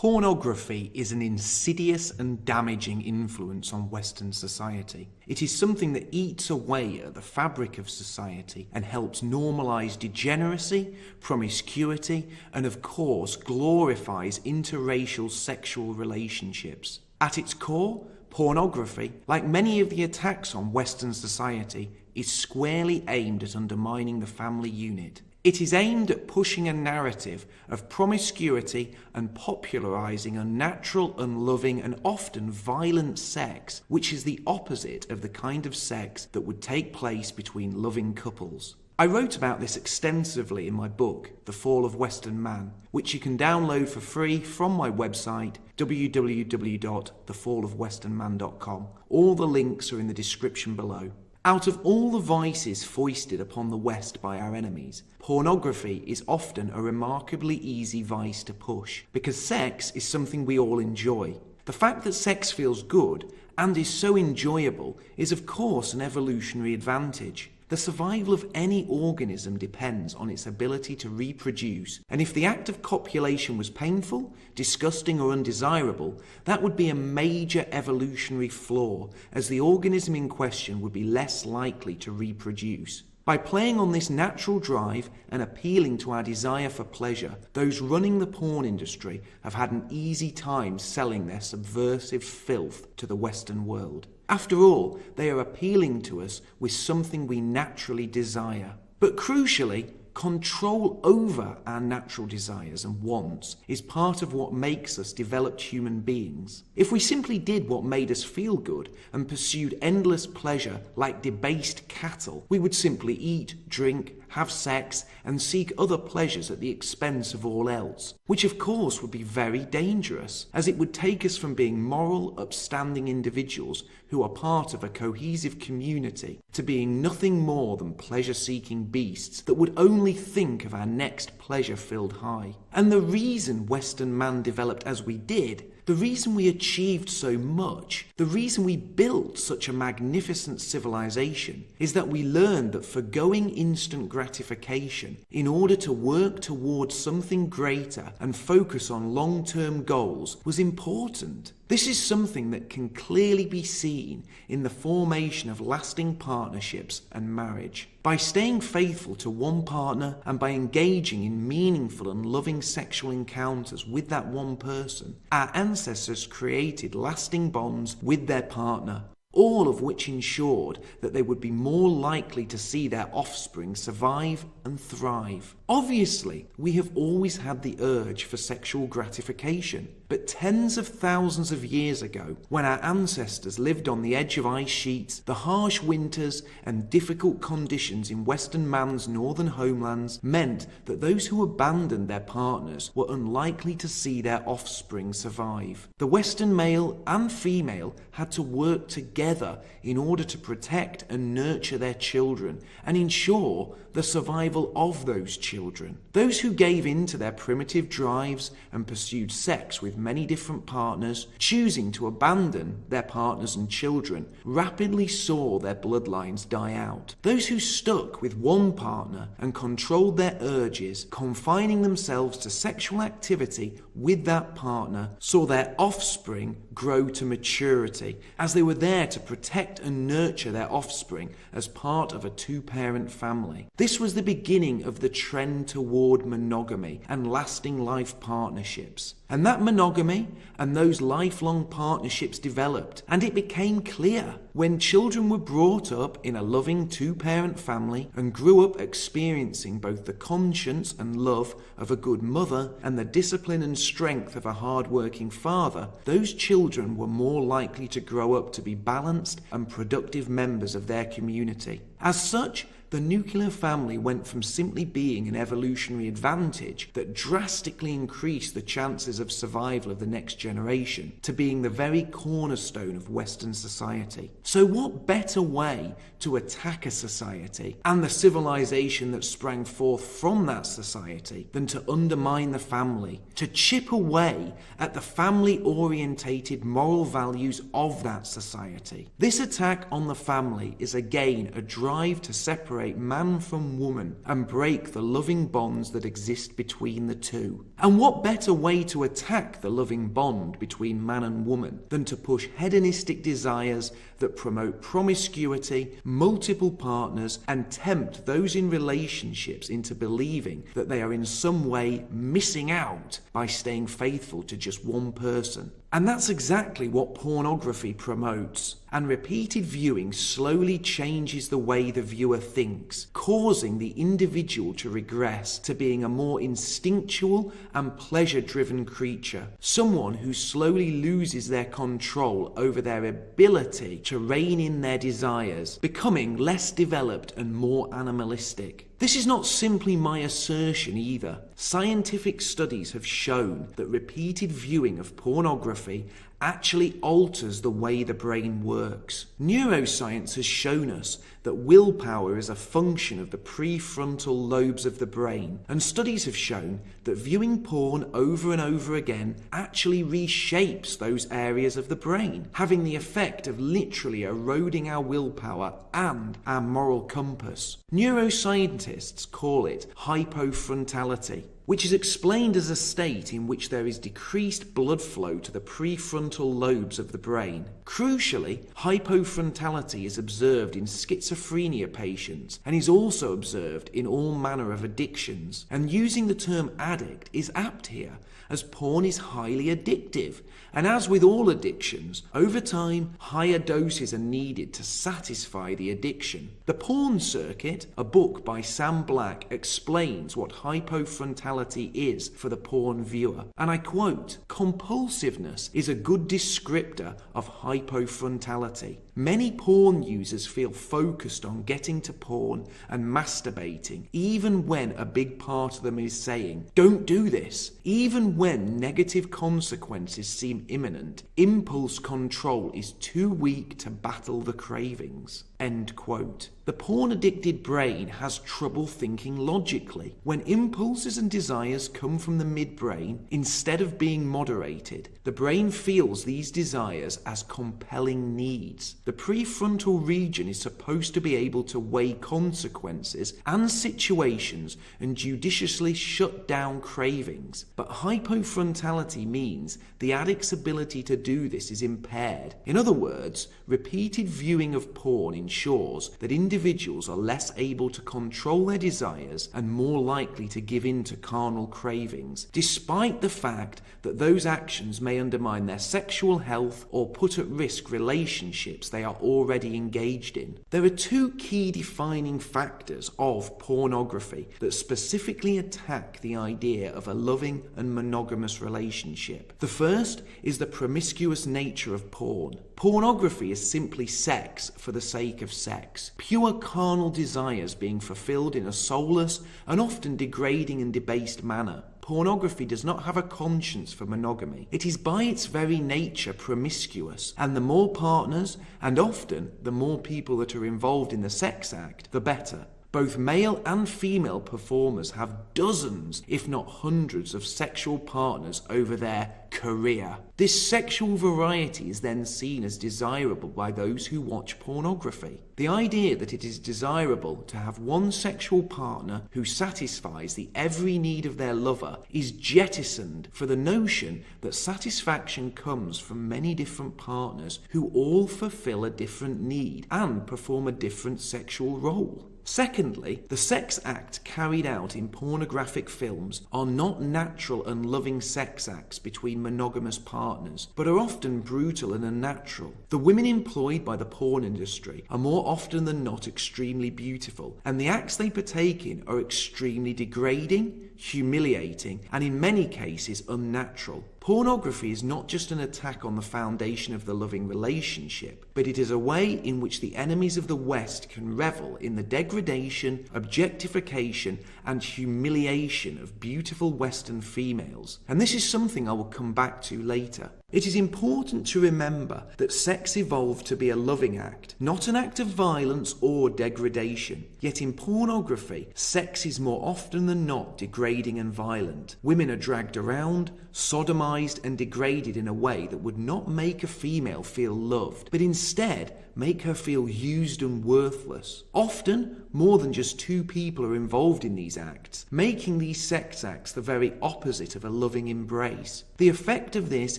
Pornography is an insidious and damaging influence on Western society. It is something that eats away at the fabric of society and helps normalise degeneracy, promiscuity, and of course glorifies interracial sexual relationships. At its core, pornography, like many of the attacks on Western society, is squarely aimed at undermining the family unit. It is aimed at pushing a narrative of promiscuity and popularising unnatural, unloving and often violent sex, which is the opposite of the kind of sex that would take place between loving couples. I wrote about this extensively in my book, The Fall of Western Man, which you can download for free from my website, www.thefallofwesternman.com. All the links are in the description below. Out of all the vices foisted upon the West by our enemies, pornography is often a remarkably easy vice to push, because sex is something we all enjoy. The fact that sex feels good and is so enjoyable is of course an evolutionary advantage. The survival of any organism depends on its ability to reproduce, and if the act of copulation was painful, disgusting or undesirable, that would be a major evolutionary flaw, as the organism in question would be less likely to reproduce. By playing on this natural drive and appealing to our desire for pleasure, those running the porn industry have had an easy time selling their subversive filth to the Western world. After all, they are appealing to us with something we naturally desire. But crucially, control over our natural desires and wants is part of what makes us developed human beings. If we simply did what made us feel good and pursued endless pleasure like debased cattle, we would simply eat, drink, have sex and seek other pleasures at the expense of all else, which of course would be very dangerous, as it would take us from being moral, upstanding individuals who are part of a cohesive community to being nothing more than pleasure-seeking beasts that would only think of our next pleasure-filled high. And the reason Western man developed as we did, the reason we achieved so much, the reason we built such a magnificent civilization, is that we learned that forgoing instant gratification in order to work towards something greater and focus on long-term goals was important. This is something that can clearly be seen in the formation of lasting partnerships and marriage. By staying faithful to one partner and by engaging in meaningful and loving sexual encounters with that one person, our ancestors created lasting bonds with their partner, all of which ensured that they would be more likely to see their offspring survive and thrive. Obviously, we have always had the urge for sexual gratification, but tens of thousands of years ago, when our ancestors lived on the edge of ice sheets, the harsh winters and difficult conditions in Western man's northern homelands meant that those who abandoned their partners were unlikely to see their offspring survive. The Western male and female had to work together in order to protect and nurture their children and ensure the survival of those children. Those who gave in to their primitive drives and pursued sex with many different partners, choosing to abandon their partners and children, rapidly saw their bloodlines die out. Those who stuck with one partner and controlled their urges, confining themselves to sexual activity with that partner, saw their offspring grow to maturity, as they were there to protect and nurture their offspring as part of a two-parent family. This was the beginning of the trend toward monogamy and lasting life partnerships. And that monogamy and those lifelong partnerships developed, and it became clear when children were brought up in a loving two-parent family and grew up experiencing both the conscience and love of a good mother and the discipline and strength of a hard-working father, those children were more likely to grow up to be balanced and productive members of their community. As such, the nuclear family went from simply being an evolutionary advantage that drastically increased the chances of survival of the next generation to being the very cornerstone of Western society. So what better way to attack a society and the civilization that sprang forth from that society than to undermine the family, to chip away at the family-orientated moral values of that society? This attack on the family is again a drive to separate separate man from woman and break the loving bonds that exist between the two. And what better way to attack the loving bond between man and woman than to push hedonistic desires that promote promiscuity, multiple partners, and tempt those in relationships into believing that they are in some way missing out by staying faithful to just one person. And that's exactly what pornography promotes. And repeated viewing slowly changes the way the viewer thinks, causing the individual to regress to being a more instinctual and pleasure-driven creature. Someone who slowly loses their control over their ability to rein in their desires, becoming less developed and more animalistic. This is not simply my assertion either. Scientific studies have shown that repeated viewing of pornography actually alters the way the brain works. Neuroscience has shown us that willpower is a function of the prefrontal lobes of the brain, and studies have shown that viewing porn over and over again actually reshapes those areas of the brain, having the effect of literally eroding our willpower and our moral compass. Neuroscientists call it hypofrontality, which is explained as a state in which there is decreased blood flow to the prefrontal lobes of the brain. Crucially, hypofrontality is observed in schizophrenia patients and is also observed in all manner of addictions. And using the term addict is apt here, as porn is highly addictive. And as with all addictions, over time, higher doses are needed to satisfy the addiction. The Porn Circuit, a book by Sam Black, explains what hypofrontality is for the porn viewer. And I quote, "Compulsiveness is a good descriptor of hypofrontality. Many porn users feel focused on getting to porn and masturbating, even when a big part of them is saying, 'Don't do this.' Even when negative consequences seem imminent, impulse control is too weak to battle the cravings." End quote. The porn-addicted brain has trouble thinking logically. When impulses and desires come from the midbrain, instead of being moderated, the brain feels these desires as compelling needs. The prefrontal region is supposed to be able to weigh consequences and situations and judiciously shut down cravings. But hypofrontality means the addict's ability to do this is impaired. In other words, repeated viewing of porn ensures that individuals are less able to control their desires and more likely to give in to carnal cravings, despite the fact that those actions may undermine their sexual health or put at risk relationships they are already engaged in. There are two key defining factors of pornography that specifically attack the idea of a loving and monogamous relationship. The first is the promiscuous nature of porn. Pornography is simply sex for the sake of sex, pure carnal desires being fulfilled in a soulless and often degrading and debased manner. Pornography does not have a conscience for monogamy. It is by its very nature promiscuous, and the more partners, and often the more people that are involved in the sex act, the better. Both male and female performers have dozens, if not hundreds, of sexual partners over their career. This sexual variety is then seen as desirable by those who watch pornography. The idea that it is desirable to have one sexual partner who satisfies the every need of their lover is jettisoned for the notion that satisfaction comes from many different partners who all fulfill a different need and perform a different sexual role. Secondly, the sex act carried out in pornographic films are not natural and loving sex acts between monogamous partners, but are often brutal and unnatural. The women employed by the porn industry are more often than not extremely beautiful, and the acts they partake in are extremely degrading, humiliating, and in many cases unnatural. Pornography is not just an attack on the foundation of the loving relationship, but it is a way in which the enemies of the West can revel in the degradation, objectification, and humiliation of beautiful Western females. And this is something I will come back to later. It is important to remember that sex evolved to be a loving act, not an act of violence or degradation. Yet in pornography, sex is more often than not degrading and violent. Women are dragged around, sodomized and degraded in a way that would not make a female feel loved, but instead make her feel used and worthless. Often, more than just two people are involved in these acts, making these sex acts the very opposite of a loving embrace. The effect of this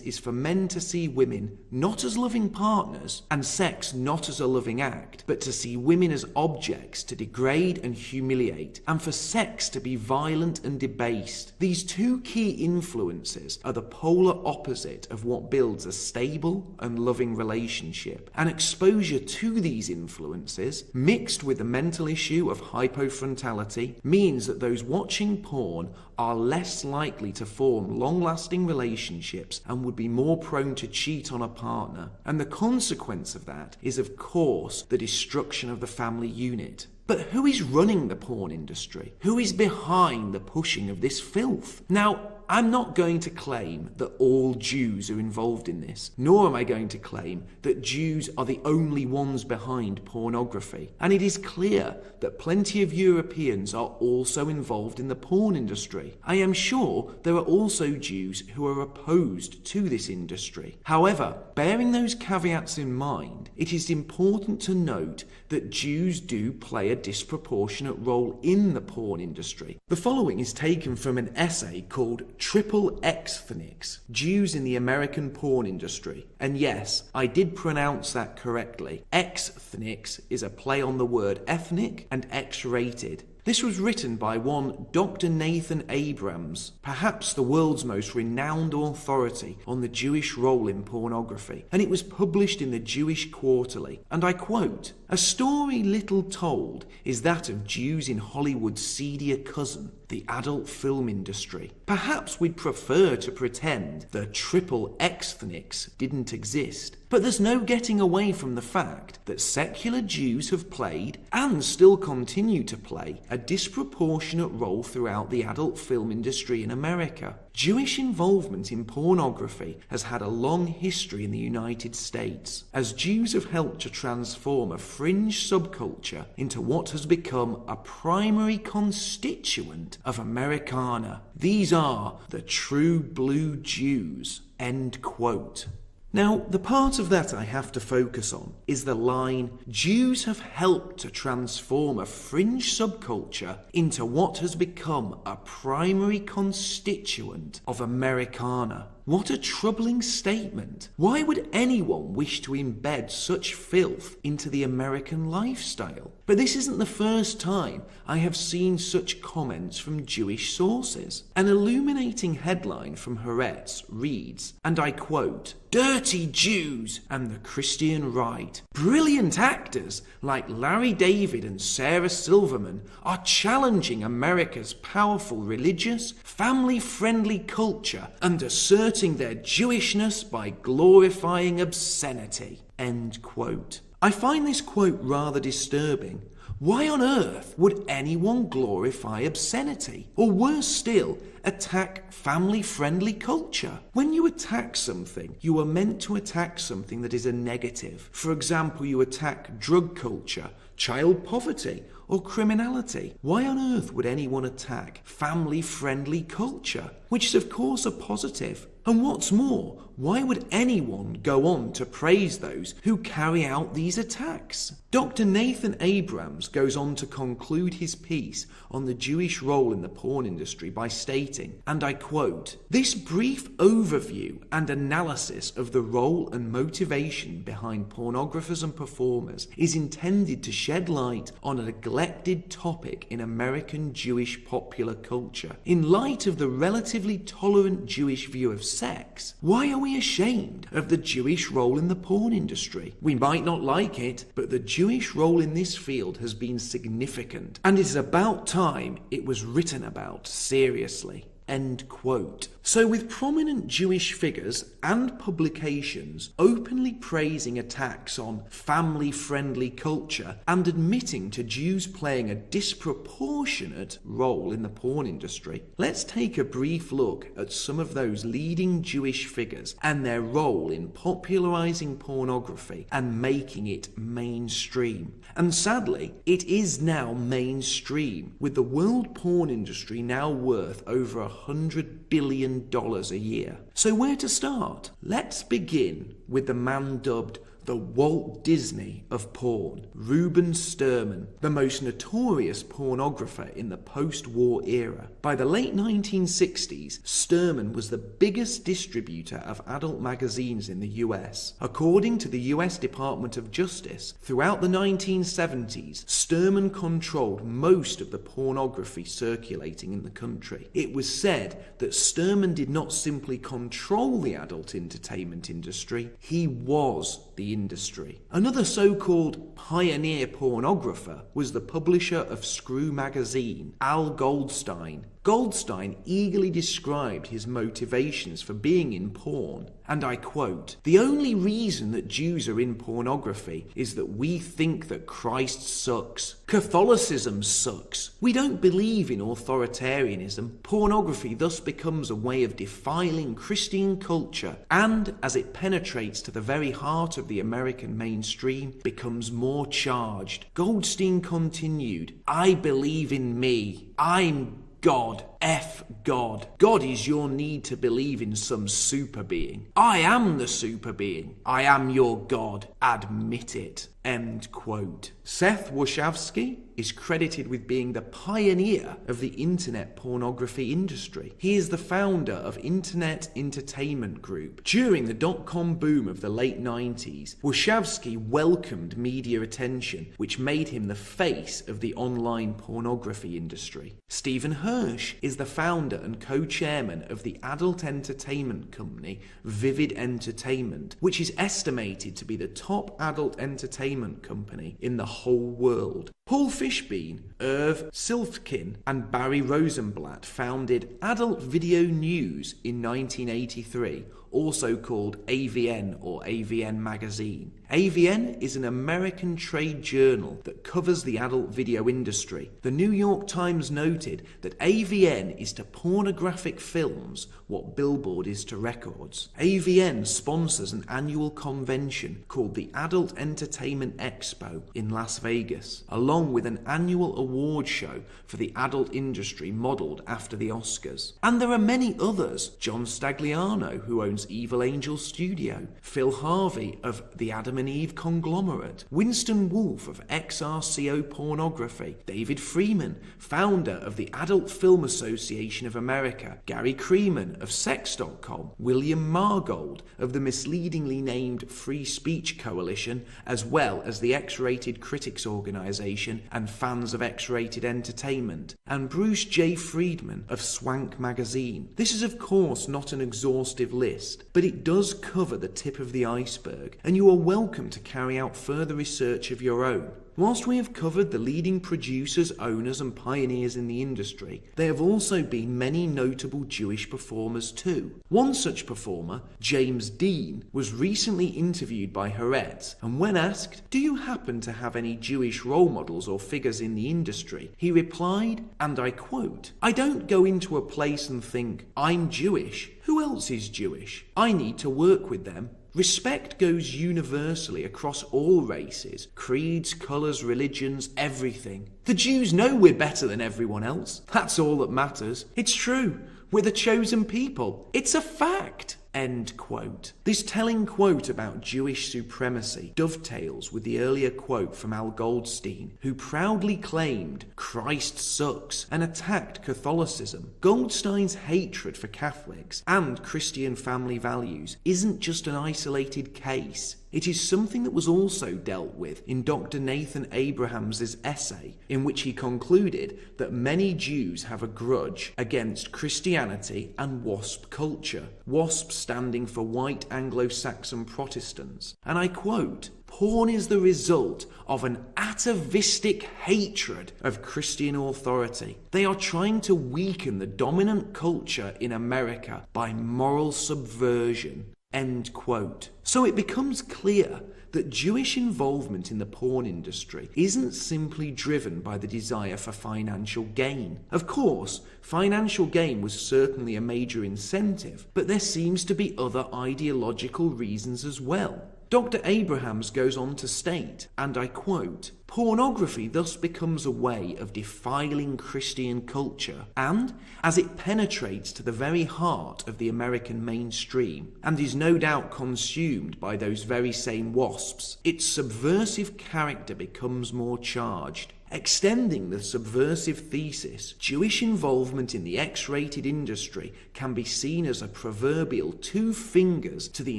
is for men to see women not as loving partners and sex not as a loving act, but to see women as objects to degrade and humiliate, and for sex to be violent and debased. These two key influences are the polar opposite of what builds a stable and loving relationship, and exposure to these influences, mixed with the mental issue of hypofrontality, means that those watching porn are less likely to form long-lasting relationships and would be more prone to cheat on a partner. And the consequence of that is, of course, the destruction of the family unit. But who is running the porn industry? Who is behind the pushing of this filth? Now, I'm not going to claim that all Jews are involved in this, nor am I going to claim that Jews are the only ones behind pornography. And it is clear that plenty of Europeans are also involved in the porn industry. I am sure there are also Jews who are opposed to this industry. However, bearing those caveats in mind, it is important to note that Jews do play a disproportionate role in the porn industry. The following is taken from an essay called Triple Xthnics, Jews in the American Porn Industry. And yes, I did pronounce that correctly. Xthnics is a play on the word ethnic and X-rated. This was written by one Dr. Nathan Abrams, perhaps the world's most renowned authority on the Jewish role in pornography, and it was published in the Jewish Quarterly. And I quote, "A story little told is that of Jews in Hollywood's seedier cousin, the adult film industry. Perhaps we'd prefer to pretend the triple Xthnics didn't exist. But there's no getting away from the fact that secular Jews have played, and still continue to play, a disproportionate role throughout the adult film industry in America. Jewish involvement in pornography has had a long history in the United States, as Jews have helped to transform a fringe subculture into what has become a primary constituent of Americana. These are the true blue Jews." End quote. Now, the part of that I have to focus on is the line, "Jews have helped to transform a fringe subculture into what has become a primary constituent of Americana." What a troubling statement. Why would anyone wish to embed such filth into the American lifestyle? But this isn't the first time I have seen such comments from Jewish sources. An illuminating headline from Haaretz reads, and I quote, "Dirty Jews and the Christian right. Brilliant actors like Larry David and Sarah Silverman are challenging America's powerful religious, family-friendly culture and asserting their Jewishness by glorifying obscenity." End quote. I find this quote rather disturbing. Why on earth would anyone glorify obscenity? Or worse still, attack family-friendly culture? When you attack something, you are meant to attack something that is a negative. For example, you attack drug culture, child poverty, or criminality. Why on earth would anyone attack family-friendly culture? Which is of course a positive. And what's more, why would anyone go on to praise those who carry out these attacks? Dr. Nathan Abrams goes on to conclude his piece on the Jewish role in the porn industry by stating, and I quote, "This brief overview and analysis of the role and motivation behind pornographers and performers is intended to shed light on a neglected topic in American Jewish popular culture. In light of the relatively tolerant Jewish view of sex, why are we ashamed of the Jewish role in the porn industry? We might not like it, but the Jewish role in this field has been significant, and it is about time it was written about seriously." End quote. So with prominent Jewish figures and publications openly praising attacks on family-friendly culture and admitting to Jews playing a disproportionate role in the porn industry, let's take a brief look at some of those leading Jewish figures and their role in popularizing pornography and making it mainstream. And sadly, it is now mainstream, with the world porn industry now worth over $100 billion a year. So where to start? Let's begin with the man dubbed the Walt Disney of porn, Reuben Sterman, the most notorious pornographer in the post-war era. By the late 1960s, Sterman was the biggest distributor of adult magazines in the US. According to the US Department of Justice, throughout the 1970s, Sterman controlled most of the pornography circulating in the country. It was said that Sterman did not simply control the adult entertainment industry, he was the industry. Another so-called pioneer pornographer was the publisher of Screw magazine, Al Goldstein. Goldstein eagerly described his motivations for being in porn, and I quote, "The only reason that Jews are in pornography is that we think that Christ sucks. Catholicism sucks. We don't believe in authoritarianism. Pornography thus becomes a way of defiling Christian culture, and as it penetrates to the very heart of the American mainstream, becomes more charged." Goldstein continued, "I believe in me. I'm God. F God. God is your need to believe in some super being. I am the super being. I am your God. Admit it." End quote. Seth Wachowski is credited with being the pioneer of the internet pornography industry. He is the founder of Internet Entertainment Group. During the dot-com boom of the late 90s, Wachowski welcomed media attention, which made him the face of the online pornography industry. Stephen Hirsch is the founder and co-chairman of the adult entertainment company Vivid Entertainment, which is estimated to be the top adult entertainment company in the whole world. Paul Fishbein, Irv Silfkin, and Barry Rosenblatt founded Adult Video News in 1983, also called AVN or AVN Magazine. AVN is an American trade journal that covers the adult video industry. The New York Times noted that AVN is to pornographic films what Billboard is to records. AVN sponsors an annual convention called the Adult Entertainment Expo in Las Vegas, along with an annual award show for the adult industry modeled after the Oscars. And there are many others. John Stagliano, who owns Evil Angel Studio, Phil Harvey of the Adam and Eve conglomerate, Winston Wolfe of XRCO Pornography, David Freeman, founder of the Adult Film Association of America, Gary Creeman of Sex.com, William Margold of the misleadingly named Free Speech Coalition, as well as the X-Rated Critics Organization and Fans of X-Rated Entertainment, and Bruce J. Friedman of Swank Magazine. This is of course not an exhaustive list, but it does cover the tip of the iceberg, and you are welcome to carry out further research of your own. Whilst we have covered the leading producers, owners and pioneers in the industry, there have also been many notable Jewish performers too. One such performer, James Dean, was recently interviewed by Haaretz, and when asked, "Do you happen to have any Jewish role models or figures in the industry?" he replied, and I quote, "I don't go into a place and think, I'm Jewish. Who else is Jewish? I need to work with them. Respect goes universally across all races, creeds, colours, religions, everything. The Jews know we're better than everyone else. That's all that matters. It's true. We're the chosen people. It's a fact." End quote. This telling quote about Jewish supremacy dovetails with the earlier quote from Al Goldstein, who proudly claimed Christ sucks and attacked Catholicism. Goldstein's hatred for Catholics and Christian family values isn't just an isolated case. It is something that was also dealt with in Dr. Nathan Abrahams's essay, in which he concluded that many Jews have a grudge against Christianity and WASP culture, WASP standing for White Anglo-Saxon Protestants. And I quote, "Porn is the result of an atavistic hatred of Christian authority. They are trying to weaken the dominant culture in America by moral subversion." End quote. So it becomes clear that Jewish involvement in the porn industry isn't simply driven by the desire for financial gain. Of course, financial gain was certainly a major incentive, but there seems to be other ideological reasons as well. Dr. Abrahams goes on to state, and I quote, "Pornography thus becomes a way of defiling Christian culture, and, as it penetrates to the very heart of the American mainstream, and is no doubt consumed by those very same wasps, its subversive character becomes more charged. Extending the subversive thesis, Jewish involvement in the X-rated industry can be seen as a proverbial 2 fingers to the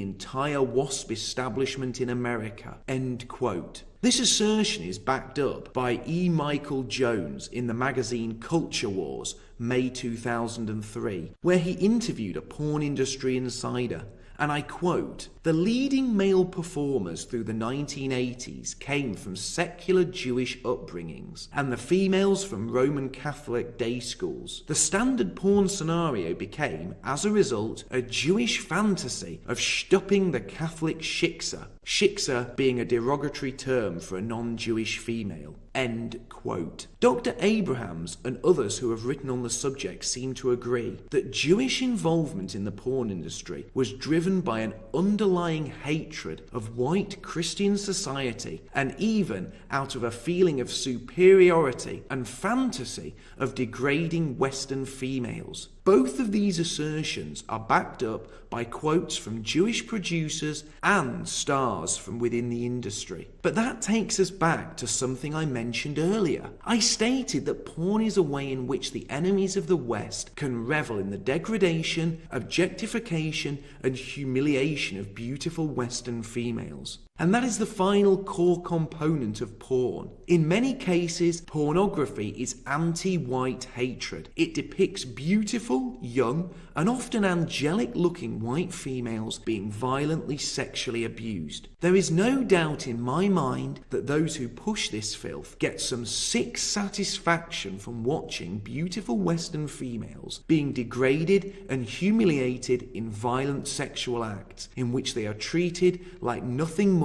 entire WASP establishment in America." End quote. This assertion is backed up by E. Michael Jones in the magazine Culture Wars, May 2003, where he interviewed a porn industry insider. And I quote, "The leading male performers through the 1980s came from secular Jewish upbringings, and the females from Roman Catholic day schools. The standard porn scenario became, as a result, a Jewish fantasy of shtupping the Catholic shiksa, shiksa being a derogatory term for a non-Jewish female." End quote. Dr. Abrahams and others who have written on the subject seem to agree that Jewish involvement in the porn industry was driven by an underlying hatred of white Christian society, and even out of a feeling of superiority and fantasy of degrading Western females. Both of these assertions are backed up by quotes from Jewish producers and stars from within the industry. But that takes us back to something I mentioned earlier. I stated that porn is a way in which the enemies of the West can revel in the degradation, objectification, and humiliation of beautiful Western females. And that is the final core component of porn. In many cases, pornography is anti-white hatred. It depicts beautiful, young, and often angelic-looking white females being violently sexually abused. There is no doubt in my mind that those who push this filth get some sick satisfaction from watching beautiful Western females being degraded and humiliated in violent sexual acts in which they are treated like nothing more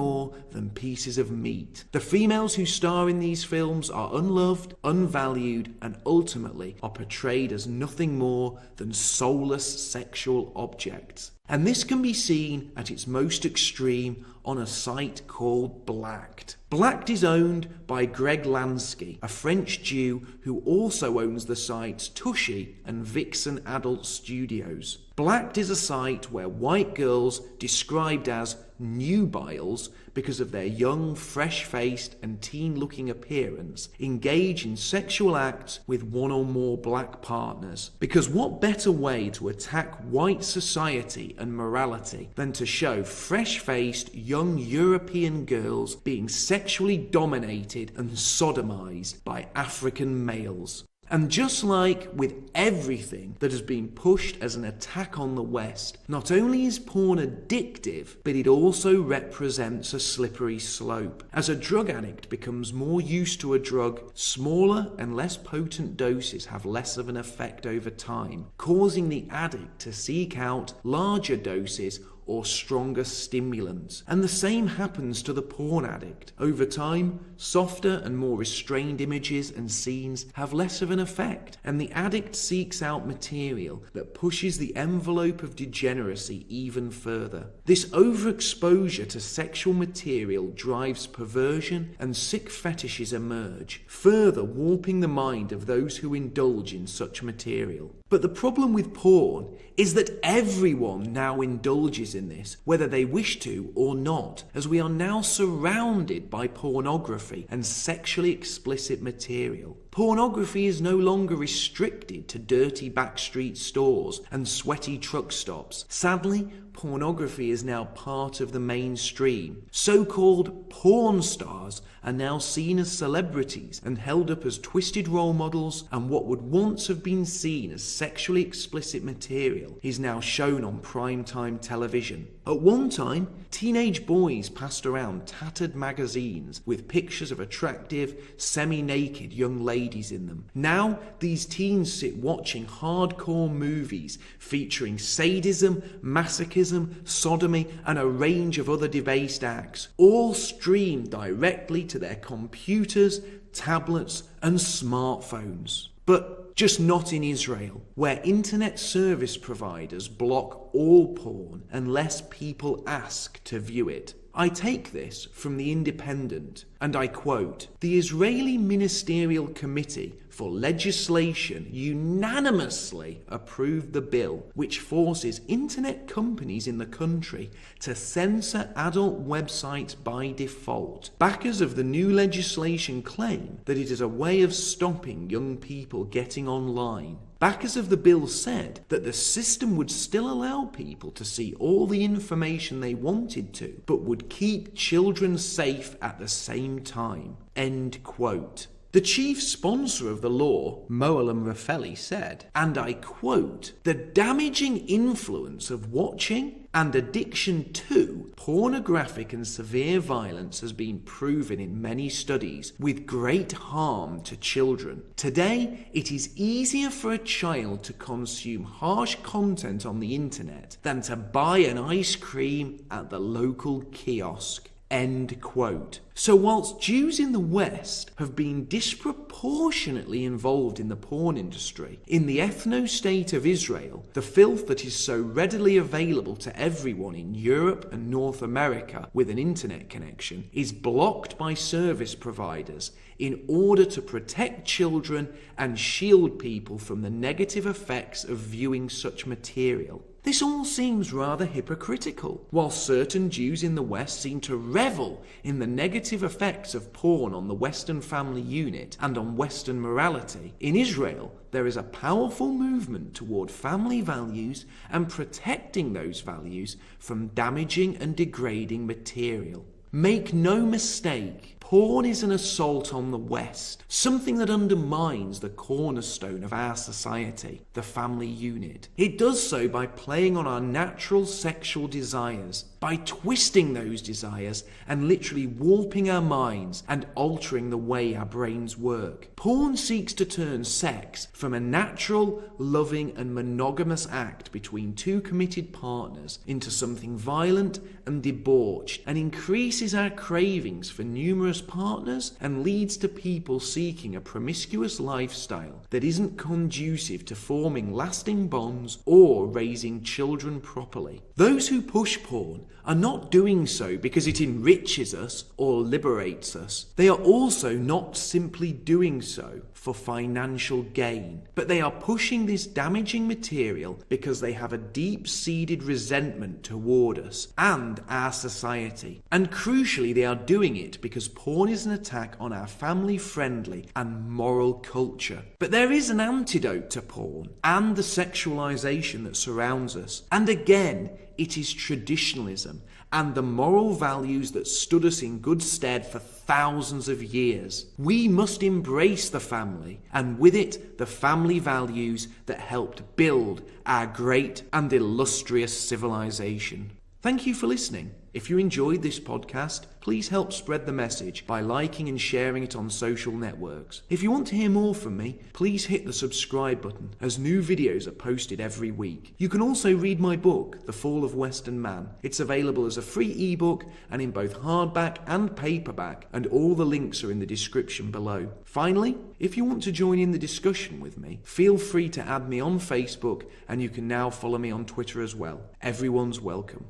than pieces of meat. The females who star in these films are unloved, unvalued, and ultimately are portrayed as nothing more than soulless sexual objects. And this can be seen at its most extreme on a site called Blacked. Blacked is owned by Greg Lansky, a French Jew who also owns the sites Tushy and Vixen Adult Studios. Blacked is a site where white girls, described as nubiles because of their young, fresh-faced and teen-looking appearance, engage in sexual acts with one or more black partners. Because what better way to attack white society and morality than to show fresh-faced young European girls being sexually dominated and sodomized by African males? And just like with everything that has been pushed as an attack on the West, not only is porn addictive, but it also represents a slippery slope. As a drug addict becomes more used to a drug, smaller and less potent doses have less of an effect over time, causing the addict to seek out larger doses or stronger stimulants. And the same happens to the porn addict. Over time, softer and more restrained images and scenes have less of an effect, and the addict seeks out material that pushes the envelope of degeneracy even further. This overexposure to sexual material drives perversion, and sick fetishes emerge, further warping the mind of those who indulge in such material. But the problem with porn is that everyone now indulges in this, whether they wish to or not, as we are now surrounded by pornography and sexually explicit material. Pornography is no longer restricted to dirty backstreet stores and sweaty truck stops. Sadly, pornography is now part of the mainstream. So-called porn stars are now seen as celebrities and held up as twisted role models, and what would once have been seen as sexually explicit material is now shown on primetime television. At one time, teenage boys passed around tattered magazines with pictures of attractive, semi-naked young ladies in them. Now, these teens sit watching hardcore movies featuring sadism, masochism, sodomy, and a range of other debased acts, all streamed directly to their computers, tablets, and smartphones. But just not in Israel, where internet service providers block all porn unless people ask to view it. I take this from The Independent, and I quote, "The Israeli Ministerial Committee for Legislation unanimously approved the bill which forces internet companies in the country to censor adult websites by default. Backers of the new legislation claim that it is a way of stopping young people getting online. Backers of the bill said that the system would still allow people to see all the information they wanted to, but would keep children safe at the same time." End quote. The chief sponsor of the law, Moalam Rafeli, said, and I quote, "The damaging influence of watching and addiction to pornographic and severe violence has been proven in many studies with great harm to children. Today, it is easier for a child to consume harsh content on the internet than to buy an ice cream at the local kiosk." End quote. So whilst Jews in the West have been disproportionately involved in the porn industry, in the ethno-state of Israel, the filth that is so readily available to everyone in Europe and North America with an internet connection is blocked by service providers in order to protect children and shield people from the negative effects of viewing such material. This all seems rather hypocritical. While certain Jews in the West seem to revel in the negative effects of porn on the Western family unit and on Western morality, in Israel there is a powerful movement toward family values and protecting those values from damaging and degrading material. Make no mistake, porn is an assault on the West, something that undermines the cornerstone of our society, the family unit. It does so by playing on our natural sexual desires, by twisting those desires and literally warping our minds and altering the way our brains work. Porn seeks to turn sex from a natural, loving and monogamous act between two committed partners into something violent and debauched, and increases our cravings for numerous partners and leads to people seeking a promiscuous lifestyle that isn't conducive to forming lasting bonds or raising children properly. Those who push porn are not doing so because it enriches us or liberates us. They are also not simply doing so for financial gain, but they are pushing this damaging material because they have a deep-seated resentment toward us and our society. And crucially, they are doing it because porn is an attack on our family-friendly and moral culture. But there is an antidote to porn and the sexualization that surrounds us. And again, it is traditionalism and the moral values that stood us in good stead for thousands of years. We must embrace the family, and with it, the family values that helped build our great and illustrious civilization. Thank you for listening. If you enjoyed this podcast, please help spread the message by liking and sharing it on social networks. If you want to hear more from me, please hit the subscribe button, as new videos are posted every week. You can also read my book, The Fall of Western Man. It's available as a free ebook and in both hardback and paperback, and all the links are in the description below. Finally, if you want to join in the discussion with me, feel free to add me on Facebook, and you can now follow me on Twitter as well. Everyone's welcome.